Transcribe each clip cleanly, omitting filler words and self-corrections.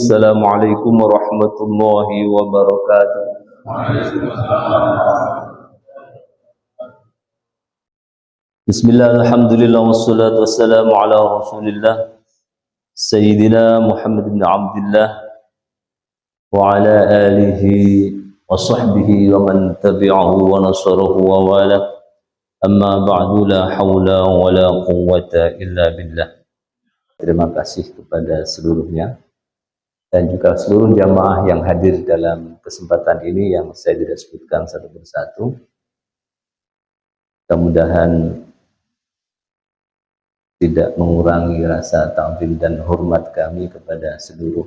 Assalamualaikum warahmatullahi wabarakatuh. Bismillah, alhamdulillah, wassalatu wassalamu ala rasulillah Sayyidina Muhammad bin Abdullah wa ala alihi wa sahbihi wa man tabi'ahu wa nasarahu wa wala. Amma ba'du, la hawla wa la quwwata illa billah. Terima kasih kepada seluruhnya dan juga seluruh jamaah yang hadir dalam kesempatan ini yang saya tidak sebutkan satu persatu. Mudah-mudahan tidak mengurangi rasa ta'zim dan hormat kami kepada seluruh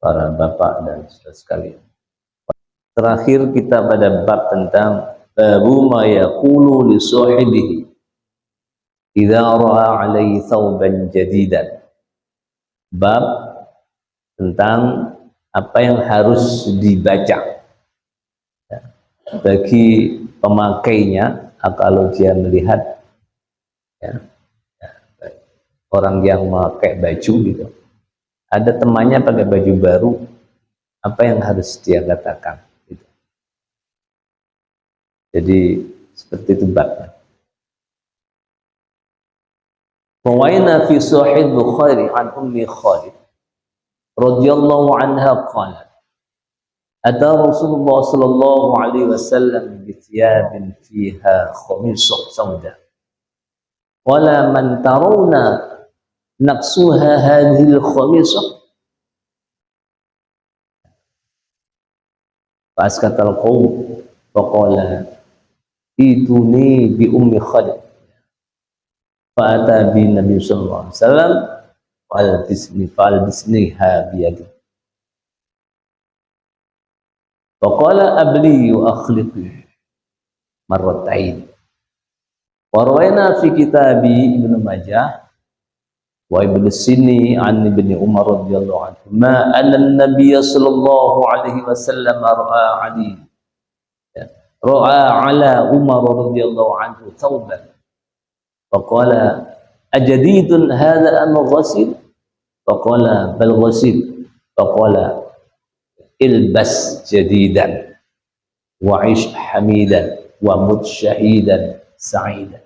para bapak dan saudara sekalian. Terakhir kita pada bab tentang babu ma yaqulu li sahibihi idza ra'a 'alaihi thawban jadidan. Bab tentang apa yang harus dibaca bagi pemakainya kalau dia melihat orang yang memakai baju gitu, ada temannya pakai baju baru, apa yang harus dia katakan gitu. Jadi seperti itu bab. Wawaina fi sahih Bukhari an Ummi Khalid radhiyallahu anha qalat ata Rasulullah sallallahu alaihi wasallam bi thiyabin fiha khamisah sauda wala man tarawna naqsuha hadhihi al-khamisah fasqatal qawm faqala ituni bi Ummi Khalid fa'ata bi Nabi sallallahu alaihi wasallam fal bisniha biyadi faqala abli wa akhliqi marratain. Warwayna fi kitabi Ibnu Majah wa Ibnu Sinni an Ibni Umar radhiyallahu anhu ma anna an-nabiy sallallahu alaihi wasallam ra'a ala Umar radhiyallahu anhu thawban faqala ajadidun hadha am ghasil faqala bal ghasil faqala ilbas jadidan wa ish hamidan wa mut syahidan sa'idan.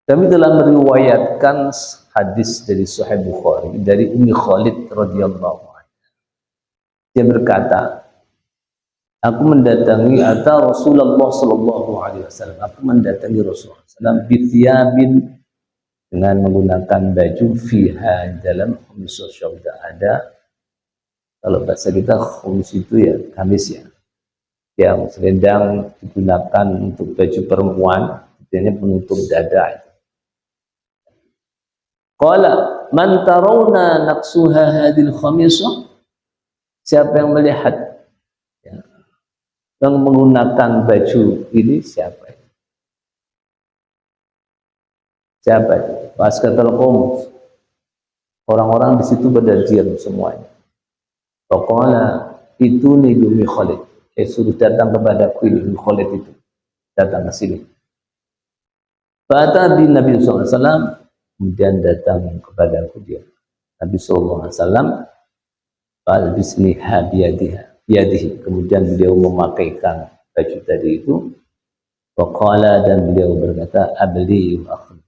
Kami telah meriwayatkan hadis dari Sahih Bukhari dari Ummi Khalid radhiyallahu anha. Dia berkata, aku mendatangi Rasulullah sallallahu alaihi wasallam. Aku mendatangi Rasulullah sallallahu alaihi dengan menggunakan baju fiha dalam khumis syauda. Ada, kalau bahasa kita khumis itu ya kamis ya, yang selendang digunakan untuk baju perempuan, artinya penutup dada itu. Qala man tarawna naqsuha hadhil khamisah, siapa yang melihat yang menggunakan baju ini siapa itu? Siapa itu? Fasqatal qawm, orang-orang di situ pada diam semuanya. Faqala itu ni Ummi Khalid, suruh datang kepadaku ini Ummi Khalid itu, datang ke sini. Fa'ata bin Nabi sallallahu alaihi wasallam, kemudian datang kepadaku dia Nabi sallallahu alaihi wasallam, fal bismiha biyadihi, kemudian beliau memakaikan baju tadi itu. Waqala, dan beliau berkata abli wa akhli,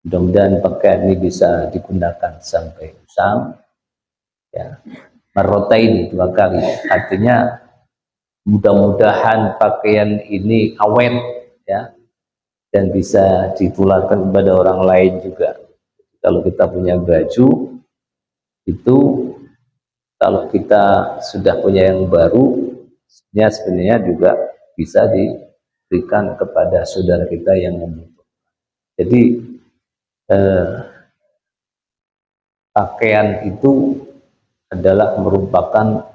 mudah-mudahan pakaian ini bisa digunakan sampai usang ya, marrotaini, 2 kali, artinya mudah-mudahan pakaian ini awet ya, dan bisa ditularkan kepada orang lain juga. Kalau kita punya baju itu, kalau kita sudah punya yang baru, sebenarnya juga bisa diberikan kepada saudara kita yang membutuhkan. Jadi pakaian itu adalah merupakan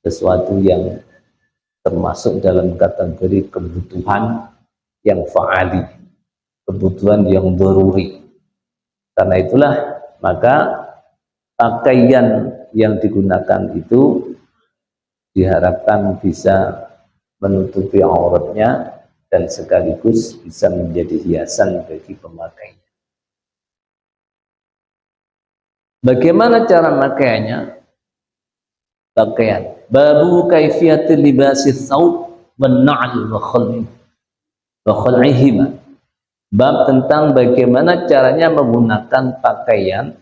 sesuatu yang termasuk dalam kategori kebutuhan yang fa'ali, kebutuhan yang daruri. Karena itulah maka pakaian yang digunakan itu diharapkan bisa menutupi auratnya dan sekaligus bisa menjadi hiasan bagi pemakainya. Bagaimana cara makainya? Pakaian. Babu kaifiyatil libasi thawb wan na'l wa khal'ihima. Bab tentang bagaimana caranya menggunakan pakaian.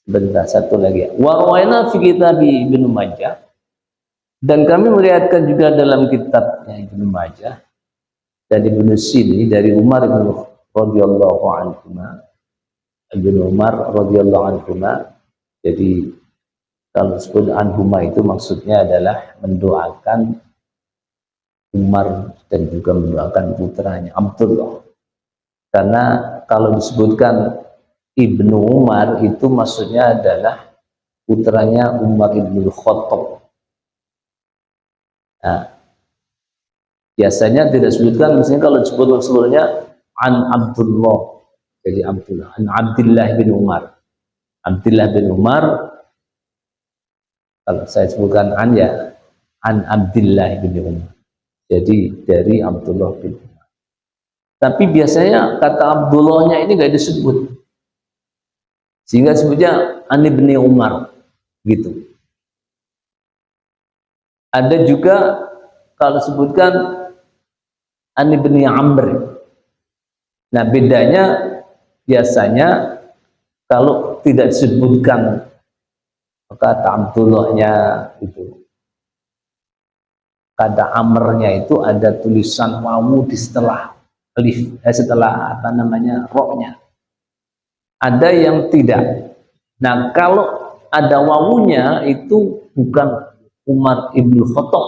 Bentar, satu lagi. Wa rawaina fi kitab Ibnu Majah, dan kami melihatkan juga dalam kitabnya Ibnu Majah dari Ibnu Sini dari Umar bin radhiyallahu anhu. Ibnu Umar radhiyallahu anhu. Jadi kalau disebut anhuma itu maksudnya adalah mendoakan Umar dan juga mendoakan putranya Abdullah. Karena kalau disebutkan Ibnu Umar itu maksudnya adalah putranya Umar ibn Khattab. Nah, biasanya tidak disebutkan, misalnya kalau disebut seluruhnya an Abdullah, jadi Abdullah, an Abdullah bin Umar. Abdullah bin Umar, kalau saya sebutkan an ya an Abdullah bin Umar. Jadi dari Abdullah bin Umar. Tapi biasanya kata Abdullahnya ini nggak disebut, sehingga sebutnya an ibni Umar gitu. Ada juga kalau sebutkan an ibni Amr. Nah, bedanya biasanya kalau tidak disebutkan kata Abdullahnya itu, kata Amrnya itu ada tulisan wawu di setelah alif, setelah apa namanya roknya. Ada yang tidak. Nah, kalau ada wawunya itu bukan Umar ibn Khattab,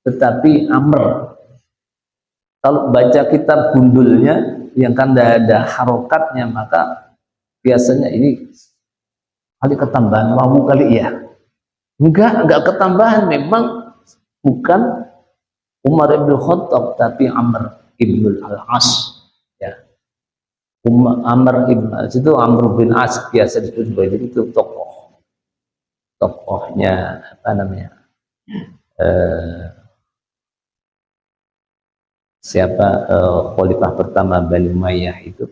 tetapi Amr. Kalau baca kitab gundulnya yang kan ada harokatnya, maka biasanya ini kali ketambahan wawu kali ya. Enggak ketambahan, memang bukan Umar ibn Khattab, tapi Amr ibn al-As. Ya. Amr ibn As itu Amr bin As, biasa disebut sebagai itu tokohnya apa namanya, siapa khalifah pertama Bani Umayyah itu,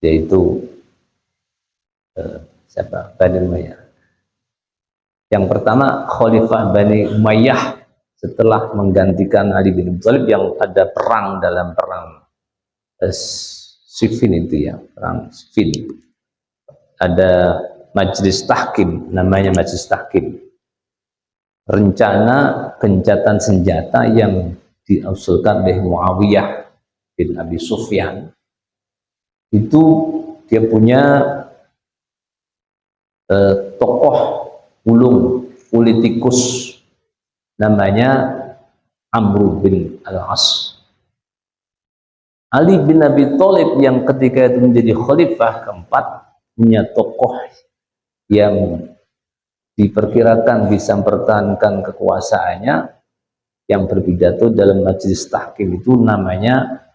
yaitu siapa Bani Umayyah yang pertama, khalifah Bani Umayyah setelah menggantikan Ali bin Abi Thalib yang ada perang dalam perang Siffin itu ya, perang Siffin. Ada majelis tahkim, namanya majelis tahkim. Rencana gencatan senjata yang diusulkan oleh Muawiyah bin Abi Sufyan. Itu dia punya tokoh ulung politikus namanya Amr bin al-As. Ali bin Abi Thalib yang ketika itu menjadi khalifah keempat punya tokoh yang diperkirakan bisa mempertahankan kekuasaannya, yang berpidato dalam majelis tahkim itu namanya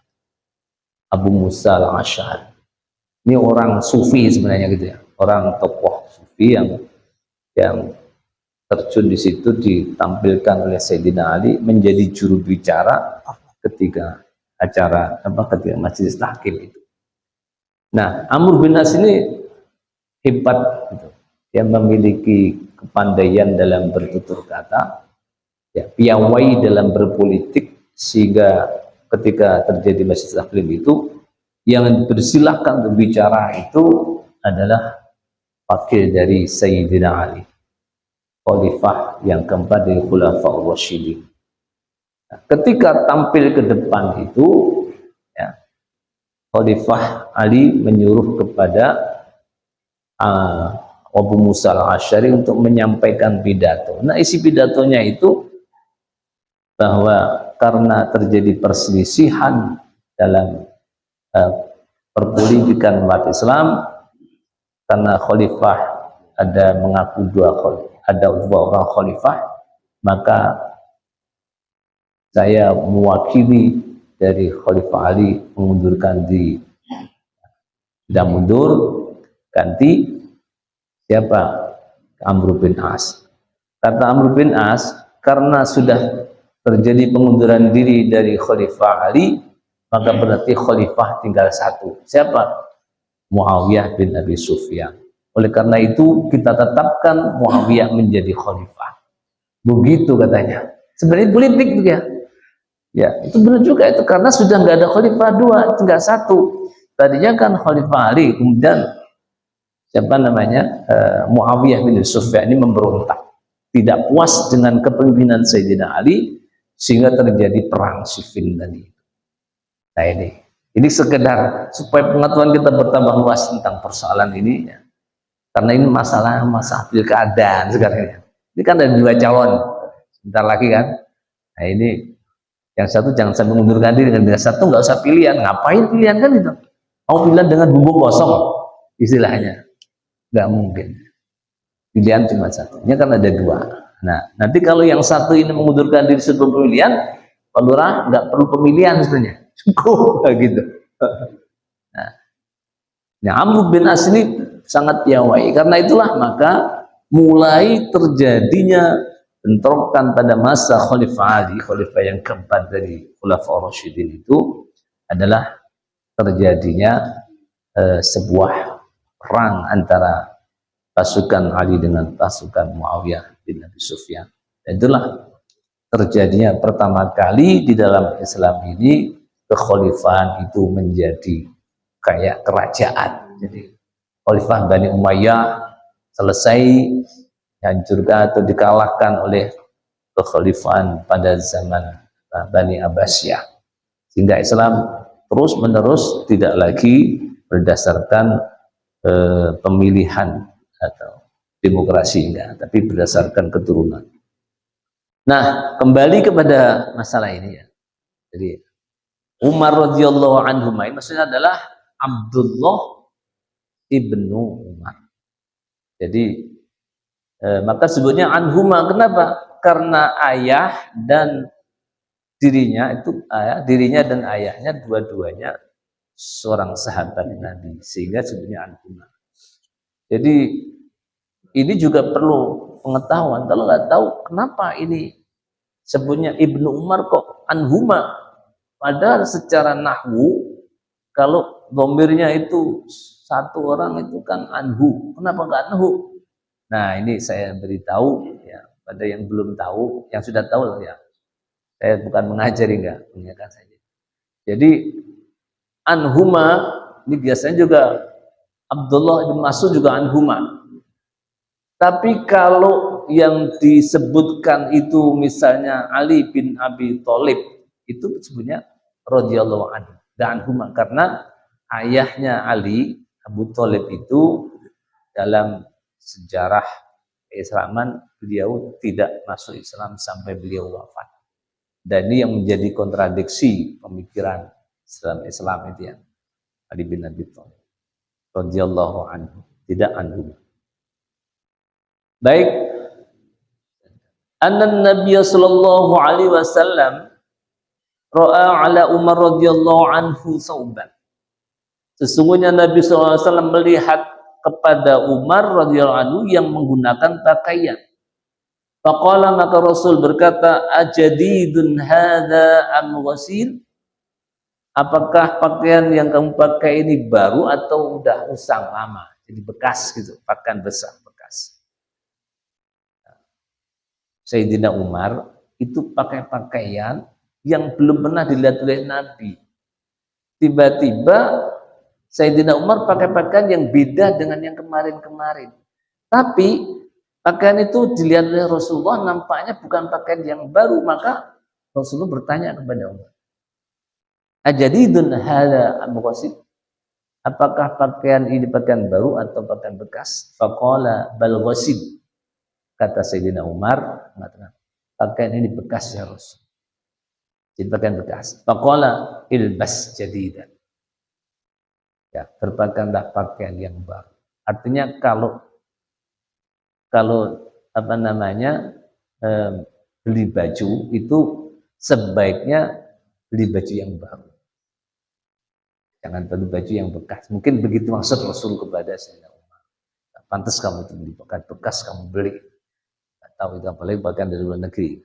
Abu Musa al-Asy'ari. Ini orang sufi sebenarnya gitu ya, orang tokoh sufi yang terjun di situ, ditampilkan oleh Sayyidina Ali menjadi juru bicara ketika acara ketika majelis tahkim itu. Nah, Amr bin As ini hebat gitu. Dia memiliki kepandaian dalam bertutur kata, ya, piawai dalam berpolitik, sehingga ketika terjadi majelis tahkim itu yang bersilahkan berbicara itu adalah wakil dari Sayyidina Ali, khalifah yang keempat dari Khulafaur Rasyidin. Nah, ketika tampil ke depan itu, ya, Khalifah Ali menyuruh kepada Abu Musa al-Asy'ari untuk menyampaikan pidato. Nah, isi pidatonya itu bahwa karena terjadi perselisihan dalam perpolitikan umat Islam, karena khalifah ada mengaku ada dua orang khalifah, maka saya mewakili dari Khalifah Ali mengundurkan diri. Sudah mundur, ganti siapa? Amr bin As. Kata Amr bin As, karena sudah terjadi pengunduran diri dari Khalifah Ali, maka berarti khalifah tinggal satu. Siapa? Muawiyah bin Abi Sufyan. Oleh karena itu kita tetapkan Muawiyah menjadi khalifah. Begitu katanya. Sebenarnya politik itu ya. Ya, itu benar juga itu karena sudah nggak ada khalifah dua, tinggal satu. Tadinya kan Khalifah Ali, kemudian siapa namanya Muawiyah bin Sufyan ini memberontak, tidak puas dengan kepemimpinan Sayyidina Ali, sehingga terjadi perang sifil tadi. Nah ini sekedar supaya pengetahuan kita bertambah luas tentang persoalan ini ya. Karena ini masalah pilkada sekarang ini kan ada dua calon sebentar lagi kan. Nah ini yang satu jangan sampai mengundurkan diri, dan yang satu nggak usah pilihan. Ngapain pilihan kan itu? Mau pilihan dengan bumbu kosong istilahnya, nggak mungkin. Pilihan cuma satu. Ini kan ada dua. Nah nanti kalau yang satu ini mengundurkan diri sebelum pemilihan, Pak Lurah nggak perlu pemilihan sebenarnya, cukup gitu. Nah, Amr bin As ini sangat piawai. Karena itulah maka mulai terjadinya bentrokan pada masa Khalifah Ali, khalifah yang keempat dari Khulafaur Rasyidin itu adalah terjadinya sebuah perang antara pasukan Ali dengan pasukan Muawiyah bin Abi Sufyan. Dan itulah terjadinya pertama kali di dalam Islam ini kekhalifahan itu menjadi kayak kerajaan. Jadi Khalifah Bani Umayyah selesai dihancurkan atau dikalahkan oleh kekhalifahan pada zaman Bani Abbasiyah, sehingga Islam terus menerus tidak lagi berdasarkan pemilihan atau demokrasi enggak, tapi berdasarkan keturunan. Nah, kembali kepada masalah ini ya. Jadi Umar radhiyallahu anhu maksudnya adalah Abdullah ibnu Umar. Jadi maka sebutnya anhuma. Kenapa? Karena ayah dan dirinya itu dirinya dan ayahnya dua-duanya seorang sahabat Nabi, sehingga sebutnya anhuma. Jadi ini juga perlu pengetahuan. Kalau nggak tahu kenapa ini sebutnya Ibnu Umar kok anhuma, padahal secara nahwu kalau domirnya itu satu orang itu kan anhu, kenapa nggak anhu? Nah ini saya beritahu ya pada yang belum tahu, yang sudah tahu ya. Saya bukan mengajari, enggak, mengingatkan saja. Jadi anhuma ini biasanya juga Abdullah bin Mas'ud juga anhuma. Tapi kalau yang disebutkan itu misalnya Ali bin Abi Thalib, itu sebenarnya radhiyallahu anhu, dan anhuma, karena ayahnya Ali, Abu Thalib itu dalam sejarah keislaman beliau tidak masuk Islam sampai beliau wafat. Dan ini yang menjadi kontradiksi pemikiran Islam itu ya. Ali bin Abi Thalib radhiyallahu anhu, tidak anhu. Baik. Anna Nabi sallallahu alaihi wasallam ra'a ala Umar radhiyallahu anhu sauban. Sesungguhnya Nabi sallallahu alaihi wasallam melihat kepada Umar radhiyallahu anhu yang menggunakan pakaian. Faqala, maka Rasul berkata, ajadidun hadza am ghasil? Apakah pakaian yang kamu pakai ini baru atau udah usang lama, jadi bekas gitu, pakaian bekas. Sayyidina Umar itu pakai pakaian yang belum pernah dilihat oleh Nabi. Tiba-tiba Sayyidina Umar pakai pakaian yang beda dengan yang kemarin-kemarin. Tapi pakaian itu dilihat oleh Rasulullah nampaknya bukan pakaian yang baru, maka Rasulullah bertanya kepada Umar, ajadidun hadza am ghasil? Apakah pakaian ini pakaian baru atau pakaian bekas? Faqala bal ghasil. Kata Sayyidina Umar, mengatakan, pakaian ini bekas ya Rasul. Jadi pakaian bekas. Faqala ilbas jadidan. Ya, berpakaianlah pakaian yang baru. Artinya kalau apa namanya beli baju itu sebaiknya beli baju yang baru. Jangan beli baju yang bekas. Mungkin begitu maksud Rasul kepada Sayyidina Umar. Pantas kamu itu beli pakaian bekas, kamu beli. Tahu itu apalagi bahkan dari luar negeri,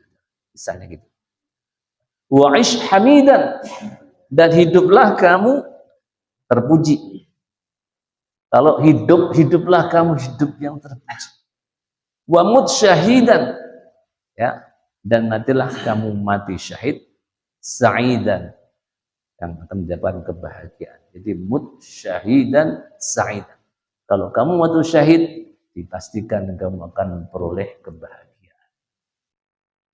misalnya gitu. wa'ish hamidan, dan hiduplah kamu terpuji. Kalau hidup, hiduplah kamu hidup yang terpuji. Wa mut syahidan, ya, dan matilah kamu mati syahid sa'idan, yang akan mendapatkan kebahagiaan. Jadi mut syahidan sa'idan. Kalau kamu mati syahid, dipastikan kamu akan memperoleh kebahagiaan.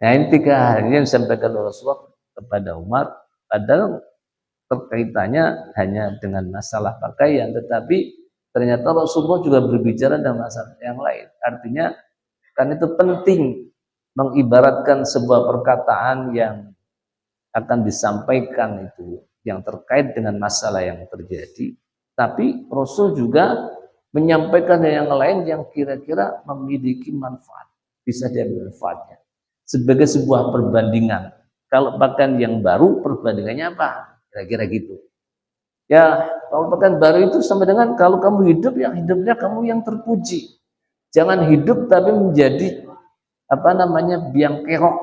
Nah, ini 3 hal yang disampaikan Rasulullah kepada Umar, padahal terkaitannya hanya dengan masalah pakaian, tetapi ternyata Rasulullah juga berbicara dengan masalah yang lain. Artinya kan itu penting mengibaratkan sebuah perkataan yang akan disampaikan itu yang terkait dengan masalah yang terjadi, tapi Rasul juga menyampaikan yang lain yang kira-kira memiliki manfaat, bisa diambil manfaatnya sebagai sebuah perbandingan. Kalau pakaian yang baru, perbandingannya apa? Kira-kira gitu. Ya, kalau pakaian baru itu sama dengan kalau kamu hidup, yang hidupnya kamu yang terpuji. Jangan hidup tapi menjadi biang kerok.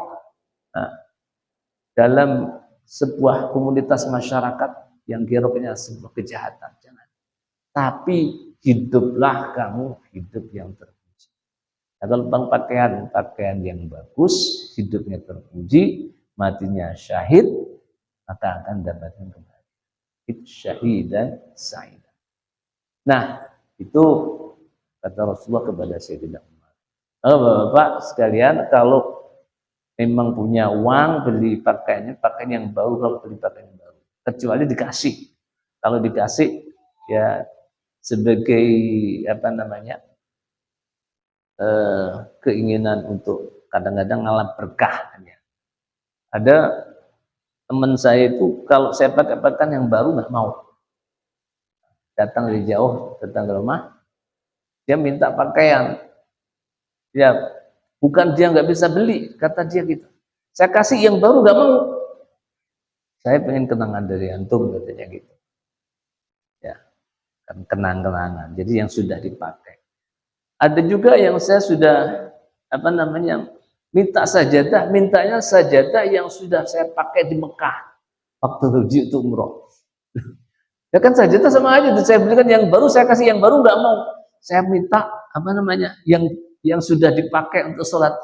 Nah, dalam sebuah komunitas masyarakat yang keroknya sebuah kejahatan. Jangan. Tapi hiduplah kamu hidup yang terpuji. Nah, kalau pakaian yang bagus, hidupnya terpuji, matinya syahid, maka akan dapatkan kebahagiaan. Syahidan sa'idan. Nah, itu kata Rasulullah kepada Sayyidina Umar. Kalau Bapak sekalian, kalau memang punya uang, beli pakaian yang baru, kalau beli pakaian yang baru, kecuali dikasih. Kalau dikasih, ya sebagai keinginan untuk kadang-kadang ngalah berkah. Ada teman saya itu kalau saya pakai pakaian yang baru nggak mau, datang dari jauh, datang ke rumah, dia minta pakaian, ya bukan dia nggak bisa beli, kata dia gitu, saya kasih yang baru nggak mau, saya pengen kenangan dari antum, katanya gitu, ya kan, kenang-kenangan, jadi yang sudah dipakai. Ada juga yang saya sudah minta sajadah, mintanya sajadah yang sudah saya pakai di Mekah waktu haji itu umroh. Ya kan sajadah sama aja, saya belikan yang baru, saya kasih yang baru nggak mau. Saya minta yang sudah dipakai untuk sholat.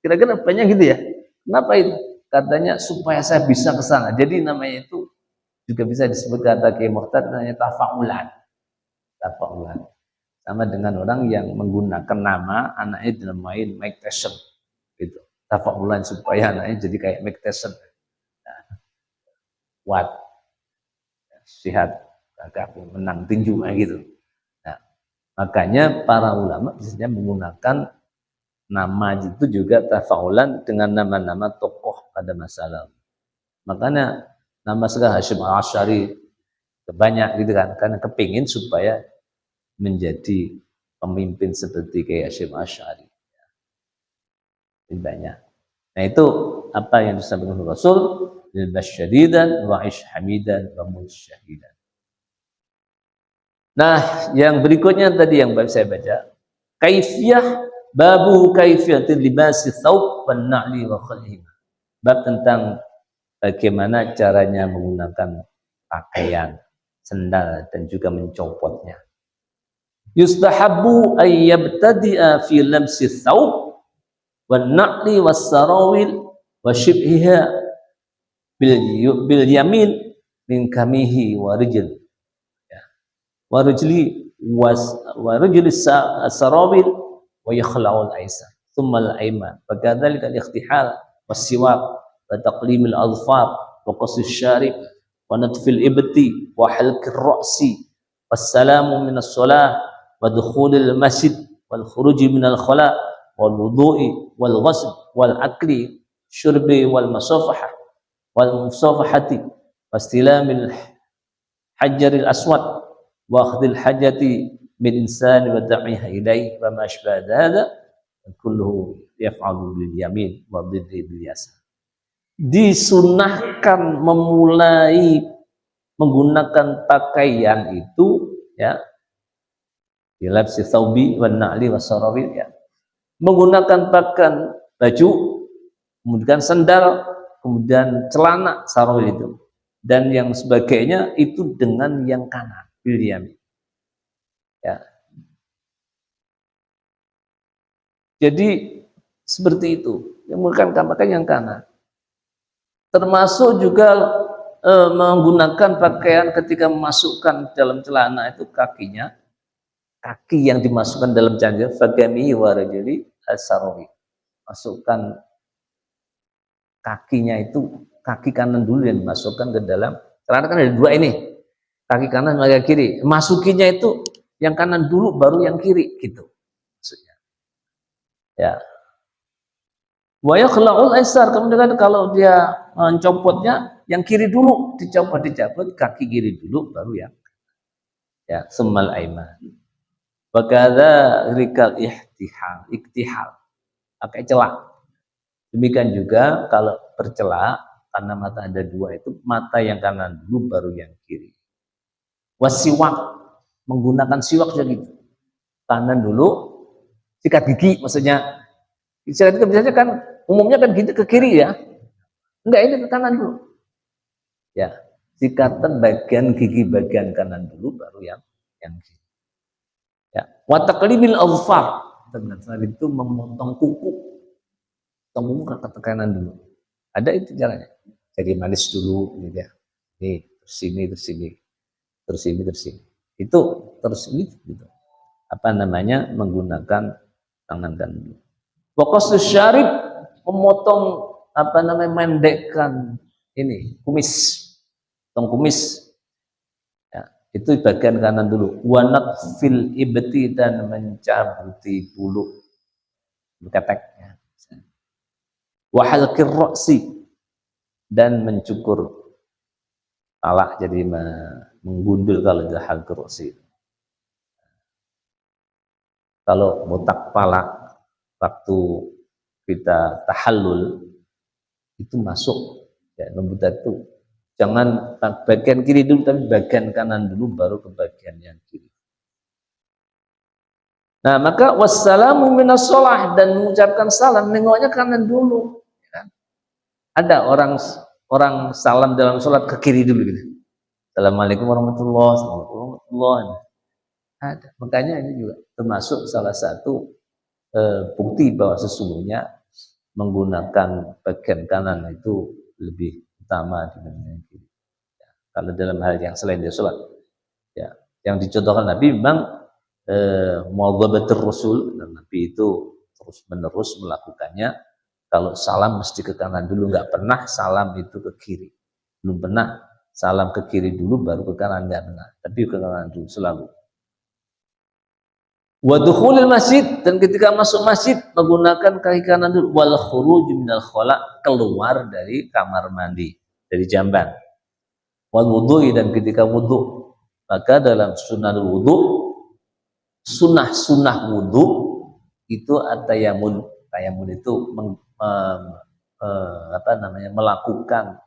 Kira-kira apanya gitu ya? Kenapa itu? Katanya supaya saya bisa ke sana. Jadi namanya itu juga bisa disebut kata Kiai Muhtad, namanya tafa'ulan. Tafa'ulan. Sama dengan orang yang menggunakan nama anaknya dinamain Mike Tyson. Gitu. Tafa'ulan supaya anaknya jadi kayak Mike Tyson. Nah, kuat, sehat, gagah, menang tinju gitu. Nah, makanya para ulama biasanya menggunakan nama itu juga tafa'ulan dengan nama-nama tokoh pada masa lalu. Makanya nama segala Hasyim Al-Asy'ari banyak gitu kan, karena kepingin supaya menjadi pemimpin seperti kayak Hasyim Al-Asy'ari. Banyak. Nah, itu apa yang disampaikan Rasul, ilbas syadidan wa'ish hamidan wa mut syahidan. Nah, yang berikutnya tadi yang saya baca, kaifiyah babu kaifiyatil libasi thawb wan na'li wa khalhima. Bab tentang bagaimana caranya menggunakan pakaian, sendal dan juga mencopotnya. Yustahabbu ay yabtadi'a fi lamsi thawb wan na'li was sarawil wa shibhiha bil yamin min kamihi wa rijl, ya, wa rijli wa rijli sarawil wa yakhla'u al-aysar thumma al-ayman, wa kadzalika al-ikhtihal was siwak wa taqlim al-adfar wa qas al-syarib wa natf al-ibti wa halq ar-ra'si was salamu min as-salah wa dukhul al-masjid wal khuruj min al-khala' wal wudu'i wal ghusl wal akli syurbi wal masafahah wal musafahati wastilamil hajaril aswad wa akhdil hajati min insani wa da'iha ilaihi wa ma ashbaha hadha kulluhu yaf'alu bil yamin wa dhiddi bil yasar. Disunahkan memulai menggunakan pakaian itu, ya, bilabsi thawbi wan na'li wasarawil, ya, menggunakan pakaian baju, kemudian sandal, kemudian celana sarawil itu, dan yang sebagainya itu dengan yang kanan, bil yamin. Ya. Jadi seperti itu, yang menggunakan yang kanan. Termasuk juga menggunakan pakaian ketika memasukkan dalam celana itu kakinya, kaki yang dimasukkan dalam celana, fagami warajuli asarawi. Masukkan kakinya itu, kaki kanan dulu yang dimasukkan ke dalam celana, kan ada dua ini, kaki kanan kaki kiri. Masukinya itu yang kanan dulu baru yang kiri gitu maksudnya. Ya. Wa yakhla'ul aisar, kemudian kalau dia mencopotnya yang kiri dulu dicopot kaki kiri dulu baru yang ya semal aiman. Wa kadza rikal iktihal pakai celak. Demikian juga kalau bercelak karena mata ada dua itu, mata yang kanan dulu baru yang kiri. Wasiwak, menggunakan siwak juga gitu. Kanan dulu, sikat gigi maksudnya. Sikat gigi biasanya kan umumnya kan gitu ke kiri ya. Enggak, ini ke kanan dulu. Ya, sikatan bagian gigi bagian kanan dulu baru yang kiri. Ya, wa taqlimil azfar, dengan itu memotong kuku. Potong kuku ke kanan dulu. Ada itu caranya. Jadi manis dulu gitu ya. Nih, terus sini. Terus sini. Itu terus ini gitu. Apa namanya? Menggunakan tangan kanan dulu. Fokus syarib, memotong apa namanya, mendekkan ini kumis, potong kumis. Ya, itu bagian kanan dulu. Wanat fil ibti, dan mencabuti bulu keteknya. Wahal kirroksi, dan mencukur kepala, jadi menggundul kalau itu hal kirroksi. Kalau botak kepala waktu kita tahallul itu masuk ya, membuat itu jangan bagian kiri dulu tapi bagian kanan dulu baru ke bagian yang kiri. Nah, maka wassalamu minas sholah, dan mengucapkan salam nengoknya kanan dulu ya. Ada orang salam dalam sholat ke kiri dulu gitu. Assalamualaikum warahmatullahi wabarakatuh. Ada. Makanya ini juga termasuk salah satu bukti bahwa sesungguhnya menggunakan bagian kanan itu lebih utama dibanding kiri. Ya, kalau dalam hal yang selain dari sholat, ya, yang dicontohkan Nabi memang muadzabatur Rasul, dan Nabi itu terus menerus melakukannya. Kalau salam mesti ke kanan dulu, nggak pernah salam itu ke kiri. Belum pernah salam ke kiri dulu baru ke kanan, nggak pernah. Tapi ke kanan dulu selalu. Wa dukhulil masjid, dan ketika masuk masjid menggunakan kaki kanan dulu. Wal khuruj minal khala, keluar dari kamar mandi, dari jamban. Wal wudhu, dan ketika wudhu, maka dalam sunnah wudhu, sunnah wudhu itu at-tayammum. Tayammum itu melakukan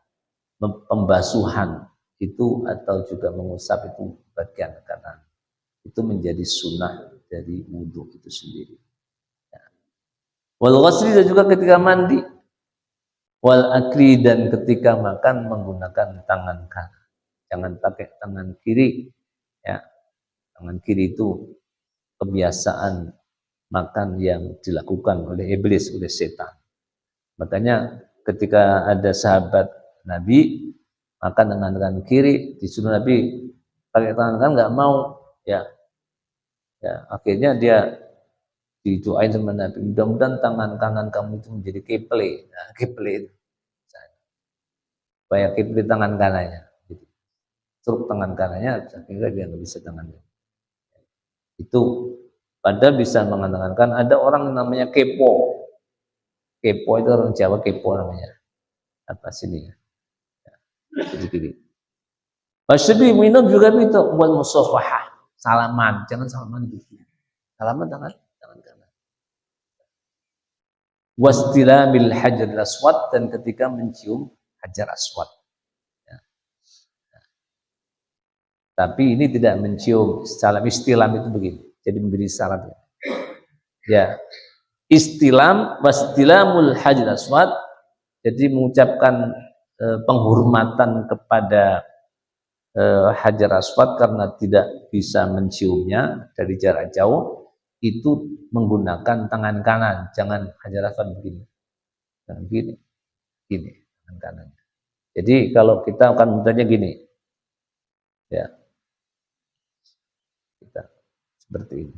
pembasuhan itu atau juga mengusap itu bagian kanan. Itu menjadi sunnah dari wudhu itu sendiri. Ya. Wal ghusli, dan juga ketika mandi. Wal akli, dan ketika makan menggunakan tangan kanan. Jangan pakai tangan kiri. Ya. Tangan kiri itu kebiasaan makan yang dilakukan oleh iblis, oleh setan. Makanya ketika ada sahabat Nabi makan dengan tangan kiri, disuruh Nabi pakai tangan kanan, nggak mau. Ya, akhirnya dia didoain sama Nabi, mudah-mudahan tangan kanan kamu itu menjadi kible. Nah, kible itu supaya kible tangan kanannya, gitu. Truk tangan kanannya, akhirnya dia nggak bisa tangannya. Itu padahal bisa mengatakan ada orang namanya kepo. Kepo itu orang Jawa, kepo namanya. Apa sini ya? Jadi Wasyabi minum juga itu wal musafahah. Salaman, jangan salaman begini. Salaman tangan kanan. Wastilamil hajar aswad, dan ketika mencium hajar aswad. Ya. Tapi ini tidak mencium, salam istilam itu begini. Jadi memberi salam. Ya. Istilam wastilamul hajar aswad Jadi mengucapkan penghormatan kepada Hajar Aswad karena tidak bisa menciumnya dari jarak jauh, itu menggunakan tangan kanan. Jangan Hajar Aswad begini, jangan gini, gini tangan kanan. Jadi kalau kita akan bertanya gini, ya kita seperti ini.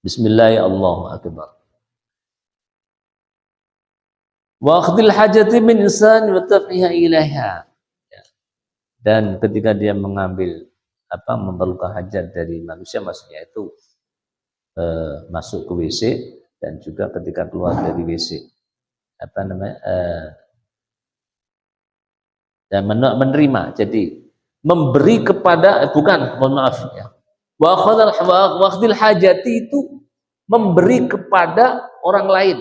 Bismillahirrahmanirrahim. Wa akhdil hajati min insan wa taf'iha ilaiha. Dan ketika dia mengambil memerlukan hajat dari manusia, maksudnya itu masuk ke WC dan juga ketika keluar dari WC dan menerima, jadi memberi kepada mohon maaf ya, wa akhdil hajati itu memberi kepada orang lain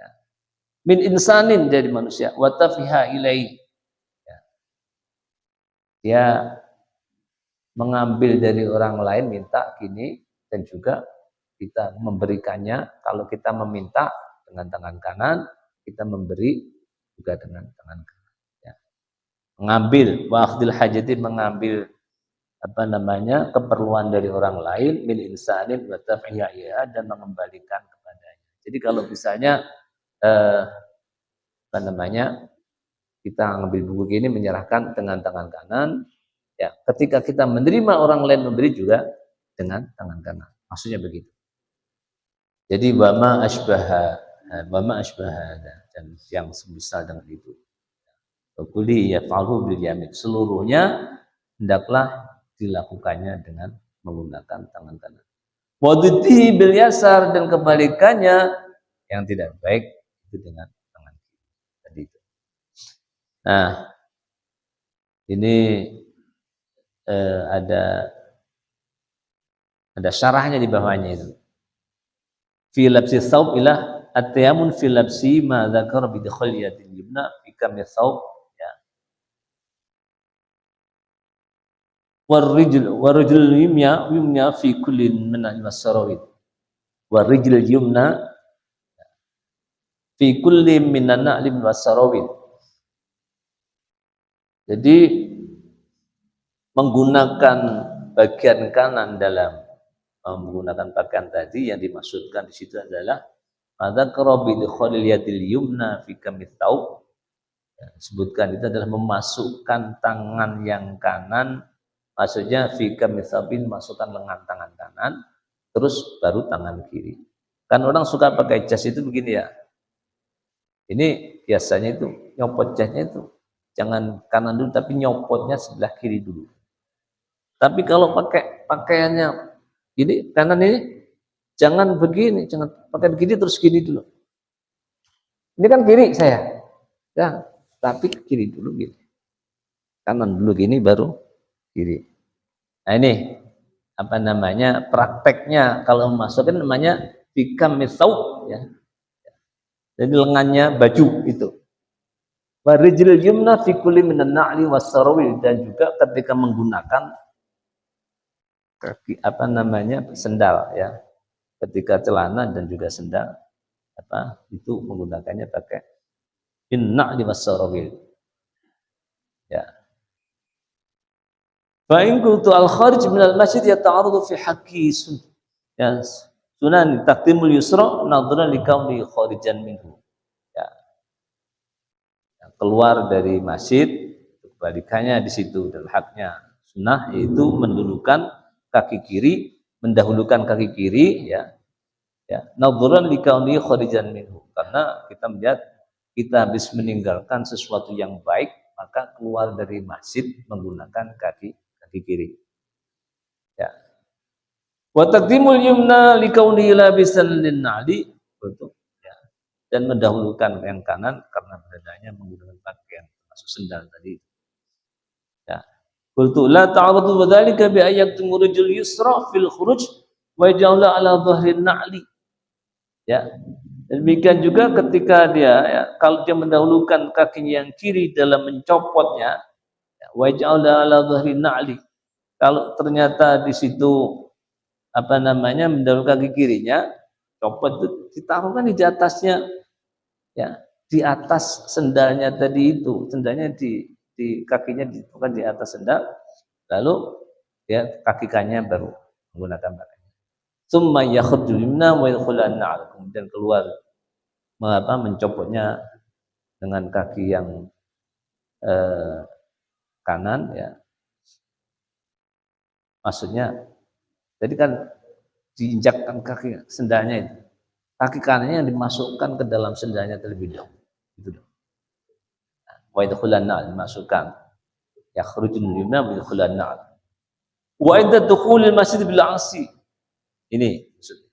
ya. Min insanin, dari manusia, wa tafiha ilaihi, dia mengambil dari orang lain, minta gini, dan juga kita memberikannya. Kalau kita meminta dengan tangan kanan, kita memberi juga dengan tangan kanan ya. Mengambil, wa akhdil hajati, mengambil keperluan dari orang lain, min insanin wa taf'iha, dan mengembalikan kepadanya. Jadi kalau misalnya kita ngambil buku gini, menyerahkan dengan tangan kanan ya, ketika kita menerima orang lain memberi juga dengan tangan kanan, maksudnya begitu. Jadi wama asbaha dan yang semisal dengan itu. Kulli yaf'alu bil yamin, seluruhnya hendaklah dilakukannya dengan menggunakan tangan kanan. Wadidhi bil yasar, dan kebalikannya yang tidak baik itu dengan tangan kiri. Tadi itu. Nah, ini ada syarahnya di bawahnya itu. Fi labsi thawb ila at-tayamun fi labsi ma dzakara bi dukhaliyatil yumna fi kammi thawb ya. Warrijul yumna fi kulli min al-sarawid. Warrijul yumna fi kulli min an-na'li was-sarawid. Jadi menggunakan bagian kanan dalam menggunakan pakaian tadi, yang dimaksudkan di situ adalah madzakara bi dukhalil yadil yumna fi kamit thawb. Sebutkan itu adalah memasukkan tangan yang kanan, maksudnya fi kamit thawbin, masukkan lengan tangan kanan, terus baru tangan kiri. Kan orang suka pakai jas itu begini ya. Ini biasanya itu nyopot jasnya itu jangan kanan dulu, tapi nyopotnya sebelah kiri dulu. Tapi kalau pakai pakaiannya ini kanan ini, jangan begini, jangan pakai begini terus gini dulu. Ini kan kiri saya, ya, tapi kiri dulu gini, kanan dulu gini baru kiri. Nah ini prakteknya kalau masukkan namanya bikam misau ya. Jadi lengannya baju itu. Warijil yumna fi kulli minan na'li was-sarawil, dan juga ketika menggunakan kaki sendal ya, ketika celana dan juga sendal itu menggunakannya pakai in-na'li was-sarawil ya. Fa in kuntu al-kharij min al-masjid yata'arradu fi haqqi sunan taqdimul yusra nadhran li kauni kharijan minhu. Keluar dari masjid, kebalikannya di situ, dan haknya sunnah yaitu mendahulukan kaki kiri ya nadzuran likauni kharijan minhu, karena kita melihat kita habis meninggalkan sesuatu yang baik, maka keluar dari masjid menggunakan kaki kiri ya. Wa taqdimul yumna likauni labisan lin-na'li, dan mendahulukan yang kanan karena beradanya menggunakan pakaian termasuk sendal tadi ya. Qultu la ta'aradu wa dzalika bi ayyatum rajul yusra fil khuruj wa ja'ala ala dhahrin na'li ya. Demikian juga ketika dia ya, kalau dia mendahulukan kakinya yang kiri dalam mencopotnya ya, wa ja'ala ala dhahrin na'li, kalau ternyata di situ mendahulukan kaki kirinya, copot itu ditaruhkan di atasnya ya, di atas sendalnya tadi itu, sendalnya di kakinya bukan di atas sendal, lalu ya kaki kanannya baru menggunakan pakaian. Summa yakhrujul yumna wa yadkhulan na'al, kemudian keluar mencopotnya dengan kaki yang kanan ya. Maksudnya jadi kan diinjakkan kaki sendalnya itu. Kaki kanannya yang dimasukkan ke dalam sendalnya terlebih dahulu. Itu dong. Wa yadkhulan na'al, dimasukkan. Yakhrujul yumna wa yadkhulan na'al. Wa idza dukhulil masjid bil 'asi. Ini maksudnya.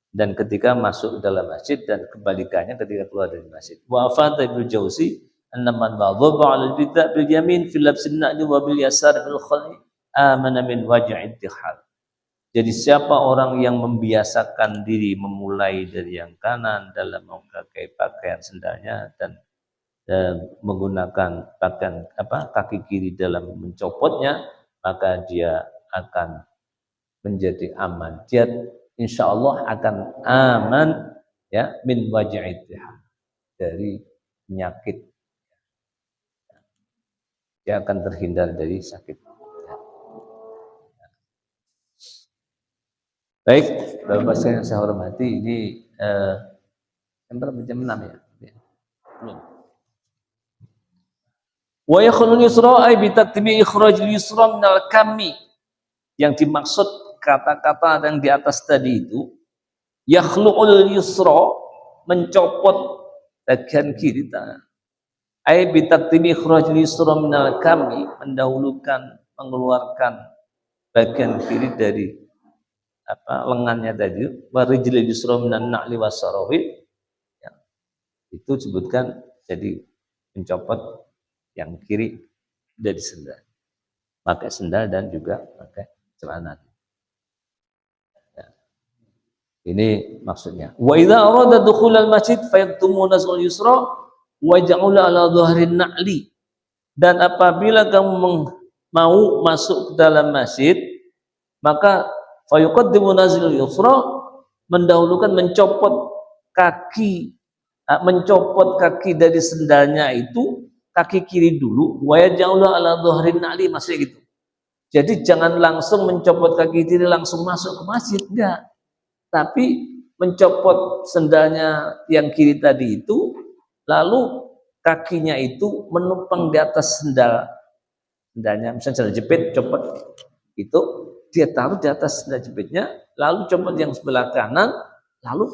Dan ketika masuk dalam masjid dan kebalikannya ketika keluar dari masjid. Wa afata Ibnu Jauzi anna man wadhaba 'ala al-bid'a bil yamin fil labsin na'li wa bil yasar fil khali amana min waj'id dihal. Jadi siapa orang yang membiasakan diri memulai dari yang kanan dalam memakai pakaian sendalnya dan menggunakan pakaian kaki kiri dalam mencopotnya, maka dia akan menjadi aman. Dia insya Allah akan aman ya min waj'id dihal, dari penyakit. Dia akan terhindar dari sakit. Baik, Bapak yang saya hormati, ini jam 6 ya? Belum. Wa yakhlul yusra ay bi taktibi ikhrajul yusra minal kammi. Yang dimaksud kata-kata yang di atas tadi itu, yakhlul yusra, mencopot bagian kiri tangan. Ay bi taktibi ikhrajul yusra minal kammi, mendahulukan mengeluarkan bagian kiri dari lengannya tadi, warijli yusra minan na'li wasarawil, ya, itu disebutkan jadi mencopot yang kiri dari sendal, pakai sendal dan juga pakai celana. Ya. Ini maksudnya. Wa idza arada dukhulal masjid fayaktumu nazul yusra wa ja'ala ala dhahrin na'li. Dan apabila kamu mau masuk ke dalam masjid, maka fayuqaddimu nazil yusra, mendahulukan mencopot kaki dari sendalnya itu kaki kiri dulu, wa yaj'alu ala dhahrin na'li, masih gitu. Jadi jangan langsung mencopot kaki kiri langsung masuk ke masjid, enggak. Tapi mencopot sendalnya yang kiri tadi itu, lalu kakinya itu menumpang di atas sendalnya, misalnya sendal jepit, copot itu dia taruh di atas sendal jepitnya, lalu copot yang sebelah kanan, lalu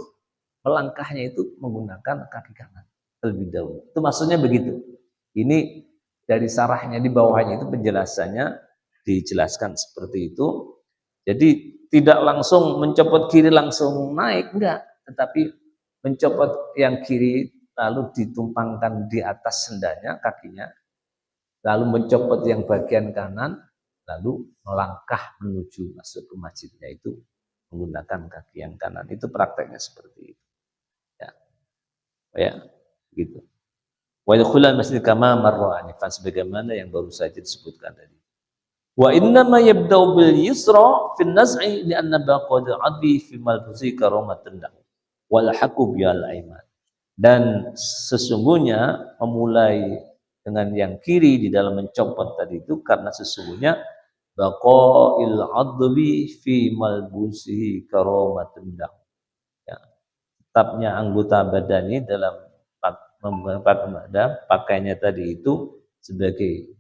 melangkahnya itu menggunakan kaki kanan terlebih dahulu. Itu maksudnya begitu. Ini dari sarahnya di bawahnya itu penjelasannya dijelaskan seperti itu. Jadi tidak langsung mencopot kiri langsung naik, enggak, tetapi mencopot yang kiri lalu ditumpangkan di atas sendalnya kakinya, lalu mencopot yang bagian kanan, lalu melangkah menuju masuk ke masjidnya itu menggunakan kaki yang kanan. Itu prakteknya seperti itu. Ya, gitu. Wa yadkhulul masjid kama marra anifan, sebagaimana yang baru saja disebutkan tadi. Wa inna ma yabda'u bil yusra fi an-naz'i li anna baqad 'adbi fi malbusi karamatun wal haqu bil aiman. Dan sesungguhnya memulai dengan yang kiri di dalam mencopot tadi itu karena sesungguhnya baqa'il 'adbi fi malbusihi karamatun ya, tetapnya anggota badan ini dalam pakaiannya tadi itu sebagai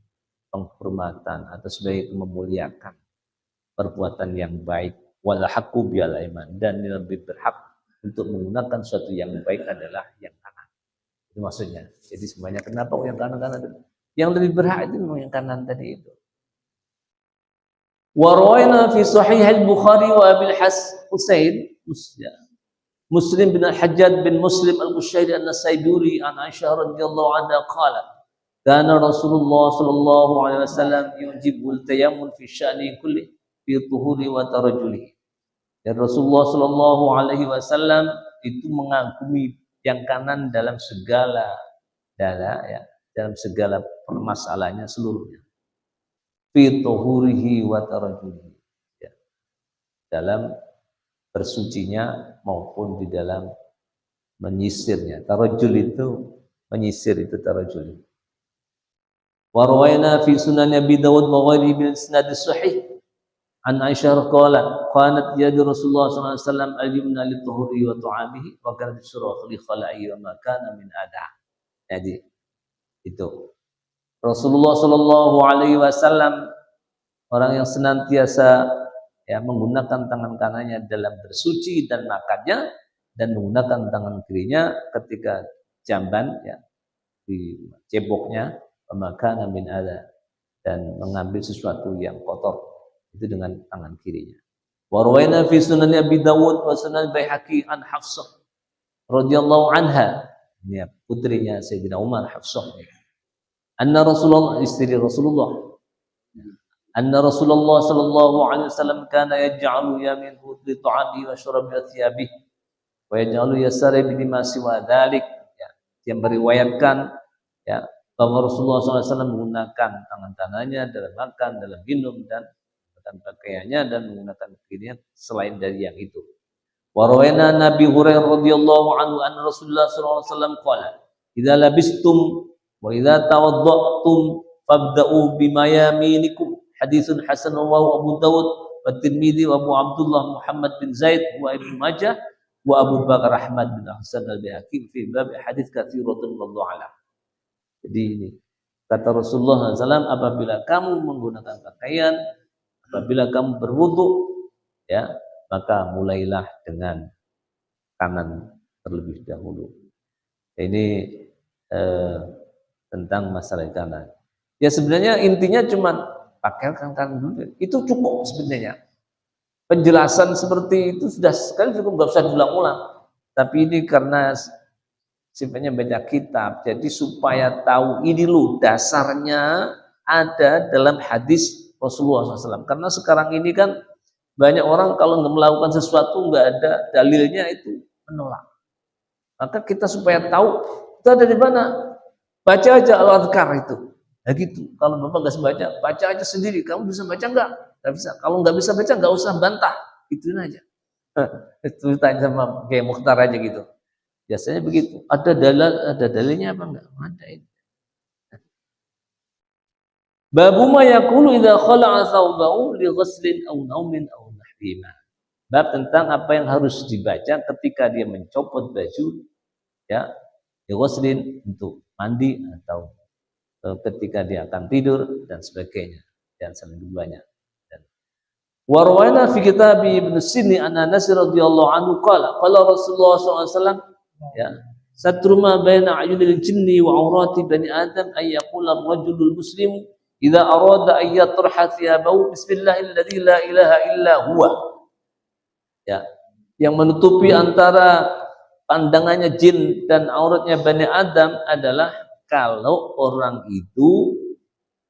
penghormatan atau sebagai memuliakan perbuatan yang baik, wal haqqu bil aiman, dan lebih berhak untuk menggunakan sesuatu yang baik adalah yang kanan. Itu maksudnya. Jadi semuanya kenapa yang kanan-kanan? Yang lebih berhak itu memang yang kanan tadi itu. Wa rawaina fi sahih al-Bukhari wa Abil Husain Muslim bin al-Hajjaj bin Muslim al-Qushairi an-Nasaiburi an Aisyah radhiyallahu anha qalat kana Rasulullah sallallahu alaihi wasallam yujibul tayammun fi sya'ni kulli fi tuhuri wa tarajjuli. Dan Rasulullah sallallahu alaihi wasallam itu mengagumi yang kanan dalam segala permasalahannya seluruhnya. Fi tuhurihi wa tarajjulihi. Ya. Dalam bersucinya maupun di dalam menyisirnya. Tarajul itu menyisir, itu tarajul. Wa rawaina fi sunan Abi Dawud wa ghairihi bil isnad sahih an Aisyah qalat qanat yadu Rasulullah sallallahu alaihi wasallam al-yumna lit-tuhuri wa tu'amihi wa kanat surah li khala'i wa ma kana min ada. Jadi itu Rasulullah sallallahu alaihi wasallam orang yang senantiasa ya menggunakan tangan kanannya dalam bersuci dan makannya, dan menggunakan tangan kirinya ketika jamban ya di ceboknya, maka min ada, dan mengambil sesuatu yang kotor itu dengan tangan kirinya. Wa rawaina fi sunan Abi Dawud wa sunan Baihaqi an Hafsah radhiyallahu anha, ini putrinya Sayyidina Umar, Hafsah. Anna Rasulullah, istri Rasulullah, anna Rasulullah sallallahu alaihi wasallam kana yaj'alu yaminahu li ta'amihi wa syarabi wa thiyabihi wa yaj'alu yasari bi ma siwa dzalik, ya, yang meriwayatkan ya bahwa Rasulullah SAW menggunakan tangan kanannya dalam makan, dalam minum, dan pakaiannya, dan menggunakan kirinya selain dari yang itu. Wa rawaina Nabi Hurairah radhiyallahu anhu anna Rasulullah sallallahu alaihi wasallam qala idza labistum wa idza tawadda'tum fabda'u bima yaminikum, haditsun hasan rawahu Abu Dawud wa Tirmidzi wa Abu Abdullah Muhammad bin Zaid wa Ibnu Majah wa Abu Bakar Ahmad bin Hasan al-Baihaqi fi bab hadits katsiratun wallahu a'lam. Jadi ini kata Rasulullah SAW, apabila kamu menggunakan pakaian, apabila kamu berwudu, ya, maka mulailah dengan kanan terlebih dahulu. Ini tentang masalah kanan. Ya sebenarnya intinya cuma pakai kanan dulu. Itu cukup sebenarnya. Penjelasan seperti itu sudah sekali cukup, nggak usah diulang-ulang. Tapi ini karena sifatnya baca kitab, jadi supaya tahu ini loh dasarnya ada dalam hadis Rasulullah SAW. Karena sekarang ini kan banyak orang kalau nggak melakukan sesuatu nggak ada dalilnya itu menolak. Maka kita supaya tahu itu ada di mana, baca aja al-adhkar itu. Ya gitu. Kalau bapak nggak bisa baca aja sendiri. Kamu bisa baca nggak? Nggak bisa. Kalau nggak bisa baca nggak usah bantah, ituin aja. Itu tanya sama kayak Mukhtar aja gitu. Biasanya begitu. Ada dalilnya apa enggak? Ada itu. Babu ma yaqulu idza khala'a thawbahu li ghuslin aw naumin aw nahwima. Bab tentang apa yang harus dibaca ketika dia mencopot baju, ya, li ghuslin untuk mandi, atau ketika dia akan tidur dan sebagainya, dan selain wa rawaina fi kitab Ibnu Sinni an Anas radhiyallahu anhu qala Rasulullah SAW, ya, satruma baina ayunil jinni wa aurati bani adam ay yaqula ar-rajulul muslim idza arada ay yatraha thiyabahu bismillahilladzi la ilaha illa huwa, ya, yang menutupi antara pandangannya jin dan auratnya bani adam adalah kalau orang itu,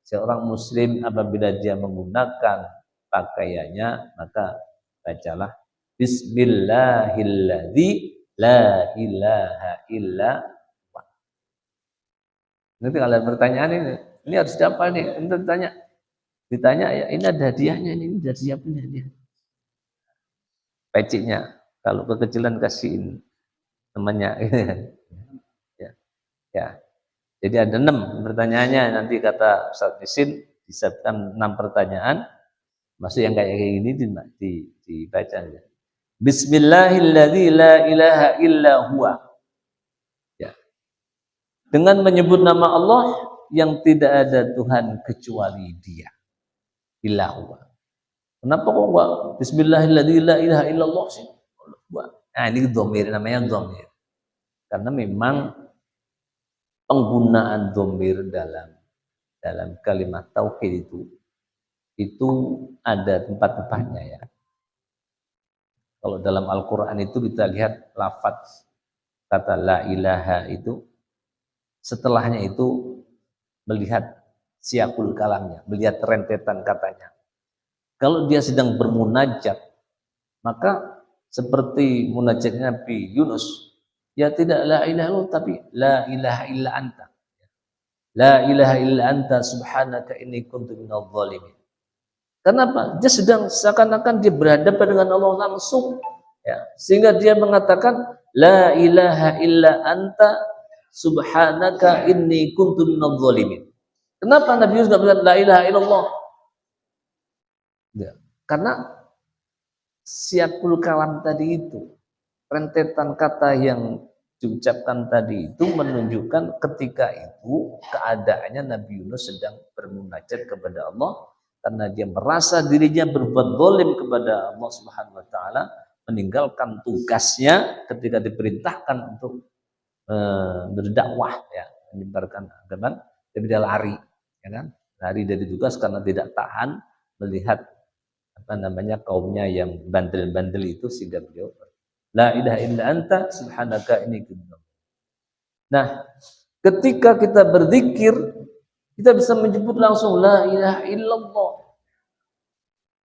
seorang muslim, apabila dia menggunakan pakaiannya, maka bacalah bismillahilladzi la ilaha illa huwa. Nanti kalau ada pertanyaan ini harus siapa nih? Nanti ditanya ya, ini ada hadiahnya, ini dari siapa nih hadiah? Pecinya, kalau kekecilan kasihin temannya. Ya, ya. Jadi ada 6 pertanyaannya, nanti kata Ustaz Nisin disiapkan 6 pertanyaan. Maksud yang kayak gini dibaca aja. Bismillahilladzi la ilaha illa huwa. Ya. Dengan menyebut nama Allah yang tidak ada Tuhan kecuali Dia. Illa huwa. Kenapa kok enggak Bismillahilladzi la ilaha illallah sih? Nah, ini dhamir, namanya dhamir. Karena memang penggunaan dhamir dalam kalimat tauhid itu ada tempat-tempatnya, ya. Kalau dalam Al-Quran itu kita lihat lafaz kata la ilaha itu, setelahnya itu melihat siakul kalamnya, melihat rentetan katanya. Kalau dia sedang bermunajat, maka seperti munajatnya Nabi Yunus, ya tidak la ilaha illallah, tapi la ilaha illa anta. La ilaha illa anta subhanaka inni kuntu minadh dhalimin. Kenapa? Dia sedang seakan-akan dia berhadapan dengan Allah langsung, ya. Sehingga dia mengatakan la ilaha illa anta subhanaka inni kuntu minadh dhalimin. Kenapa Nabi Yunus enggak bilang la ilaha illallah? Ya, karena siakul kalam tadi itu, rentetan kata yang diucapkan tadi itu menunjukkan ketika itu keadaannya Nabi Yunus sedang bermunajat kepada Allah karena dia merasa dirinya berbuat zalim kepada Allah Subhanahu wa taala, meninggalkan tugasnya ketika diperintahkan untuk berdakwah, ya, menyebarkan agama, dia lari, ya kan? Lari dari tugas karena tidak tahan melihat kaumnya yang bandel-bandel itu, sehingga beliau la ilaha illa anta subhanaka inni kuntu. Nah, ketika kita berzikir, kita bisa menyebut langsung la ilaha illallah.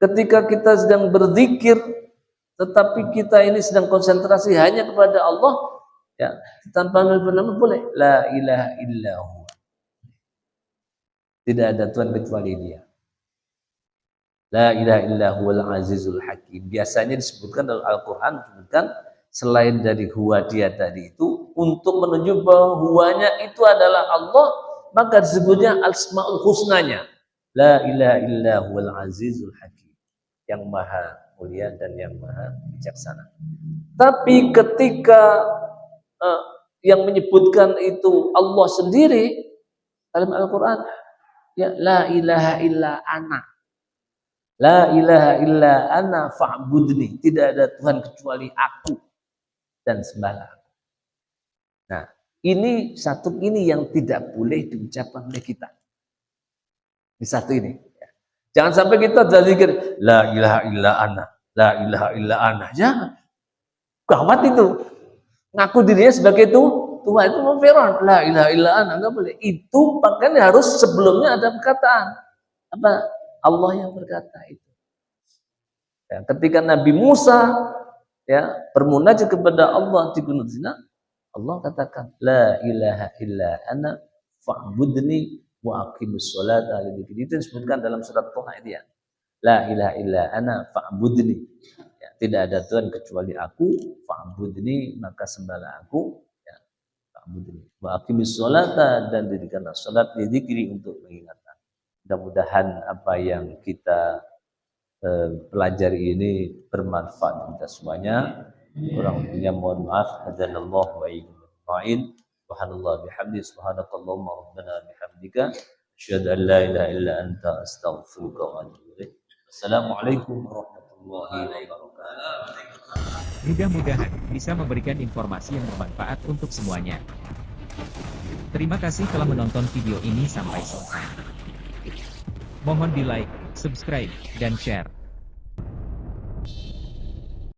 Ketika kita sedang berzikir, tetapi kita ini sedang konsentrasi hanya kepada Allah, ya, tanpa nama boleh la ilaha illallah. Tidak ada Tuhan kecuali Dia. La ilaha illa huwal azizul hakim. Biasanya disebutkan dalam Al-Quran, disebutkan selain dari huwa dia tadi itu, untuk menunjuk bahwa huwanya itu adalah Allah, maka disebutnya asmaul husnanya. La ilaha illa huwal azizul hakim. Yang maha mulia dan yang maha bijaksana. Tapi ketika yang menyebutkan itu Allah sendiri dalam Al-Quran, ya, la ilaha illa ana. La ilaha illa ana fa'budni. Tidak ada Tuhan kecuali aku dan sembahlah aku. Nah, ini satu ini yang tidak boleh diucapkan oleh kita. Di satu ini. Jangan sampai kita berzikir la ilaha illa ana, la ilaha illa ana. Jangan. Gawat itu. Ngaku dirinya sebagai Tuhan itu Fir'aun. La ilaha illa ana, enggak boleh. Itu makanya harus sebelumnya ada perkataan. Apa? Allah yang berkata itu. Ya, ketika Nabi Musa, ya, bermunajat kepada Allah di Gunung Sinai, Allah katakan la ilaha illa ana fa'budni wa aqimus sholata li dzikri. Itu disebutkan dalam surat Thaha itu, ya. La ilaha illa ana fa'budni. Ya, tidak ada Tuhan kecuali aku, fa'budni, maka sembahlah aku, ya, fa'budni. Wa aqimus sholata, dan dirikanlah salat li dzikri, untuk mengingat. Mudah-mudahan apa yang kita pelajari ini bermanfaat kita semuanya. Kurang lebihnya mohon maaf. Hadanallahu wa iyyakum ajmain. Subhanallah bihamdi, subhanakallahumma rabbana bihamdika, asyhadu an la ilaha illa anta, astaghfiruka wa atubu ilaik. Assalamualaikum warahmatullahi wabarakatuh. Mudah-mudahan bisa memberikan informasi yang bermanfaat untuk semuanya. Terima kasih telah menonton video ini sampai selesai. Mohon di like, subscribe, dan share.